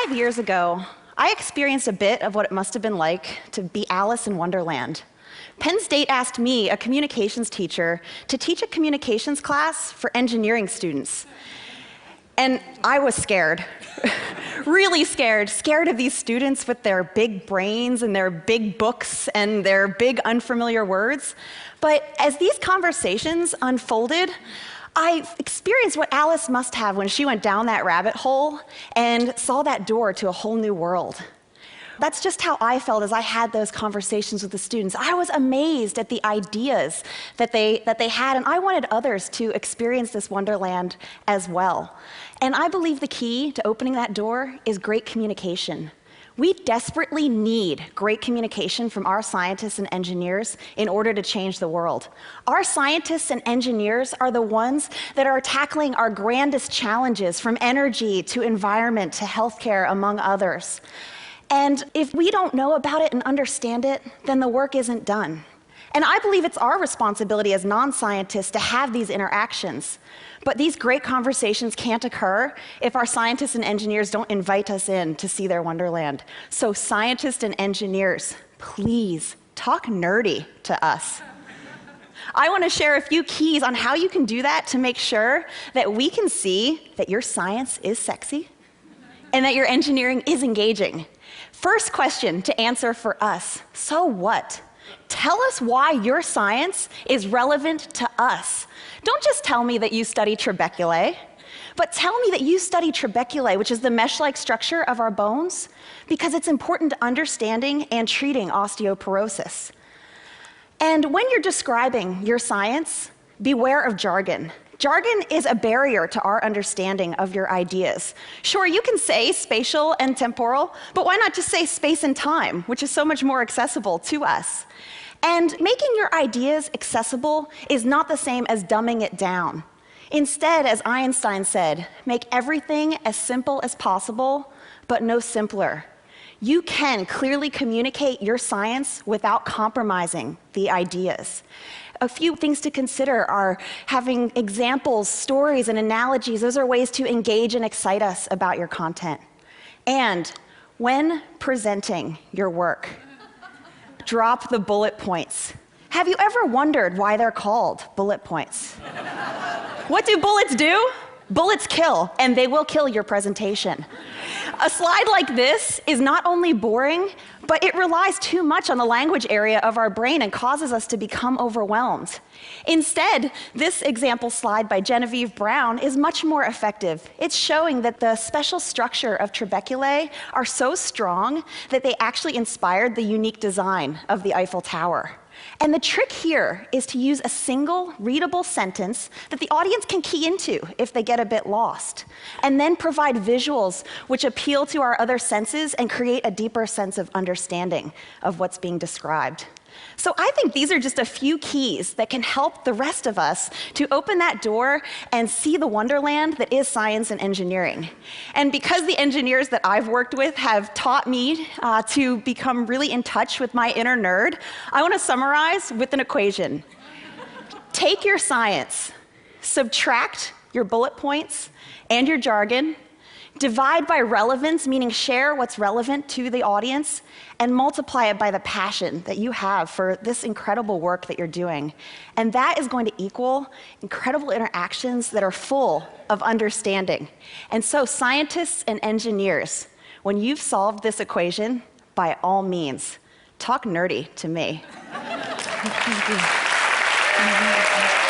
5 years ago, I experienced a bit of what it must have been like to be Alice in Wonderland. Penn State asked me, a communications teacher, to teach a communications class for engineering students. And I was scared, really scared of these students with their big brains and their big books and their big unfamiliar words. But as these conversations unfolded, I experienced what Alice must have when she went down that rabbit hole and saw that door to a whole new world. That's just how I felt as I had those conversations with the students. I was amazed at the ideas that they had, and I wanted others to experience this wonderland as well. And I believe the key to opening that door is great communication. We desperately need great communication from our scientists and engineers in order to change the world. Our scientists and engineers are the ones that are tackling our grandest challenges, from energy to environment to healthcare, among others. And if we don't know about it and understand it, then the work isn't done. And I believe it's our responsibility as non-scientists to have these interactions. But these great conversations can't occur if our scientists and engineers don't invite us in to see their wonderland. So scientists and engineers, please talk nerdy to us. I want to share a few keys on how you can do that to make sure that we can see that your science is sexy and that your engineering is engaging. First question to answer for us: so what? Tell us why your science is relevant to us. Don't just tell me that you study trabeculae, but tell me that you study trabeculae, which is the mesh-like structure of our bones, because it's important to understanding and treating osteoporosis. And when you're describing your science, beware of jargon. Jargon is a barrier to our understanding of your ideas. Sure, you can say spatial and temporal, but why not just say space and time, which is so much more accessible to us? And making your ideas accessible is not the same as dumbing it down. Instead, as Einstein said, make everything as simple as possible, but no simpler. You can clearly communicate your science without compromising the ideas. A few things to consider are having examples, stories, and analogies. Those are ways to engage and excite us about your content. And when presenting your work, drop the bullet points. Have you ever wondered why they're called bullet points? What do bullets do? Bullets kill, and they will kill your presentation. A slide like this is not only boring, but it relies too much on the language area of our brain and causes us to become overwhelmed. Instead, this example slide by Genevieve Brown is much more effective. It's showing that the special structure of trabeculae are so strong that they actually inspired the unique design of the Eiffel Tower. And the trick here is to use a single readable sentence that the audience can key into if they get a bit lost, and then provide visuals which appeal to our other senses and create a deeper sense of understanding of what's being described. So I think these are just a few keys that can help the rest of us to open that door and see the wonderland that is science and engineering. And because the engineers that I've worked with have taught me to become really in touch with my inner nerd, I want to summarize with an equation. Take your science, subtract your bullet points and your jargon, divide by relevance, meaning share what's relevant to the audience, and multiply it by the passion that you have for this incredible work that you're doing. And that is going to equal incredible interactions that are full of understanding. And so scientists and engineers, when you've solved this equation, by all means, talk nerdy to me. Thank you.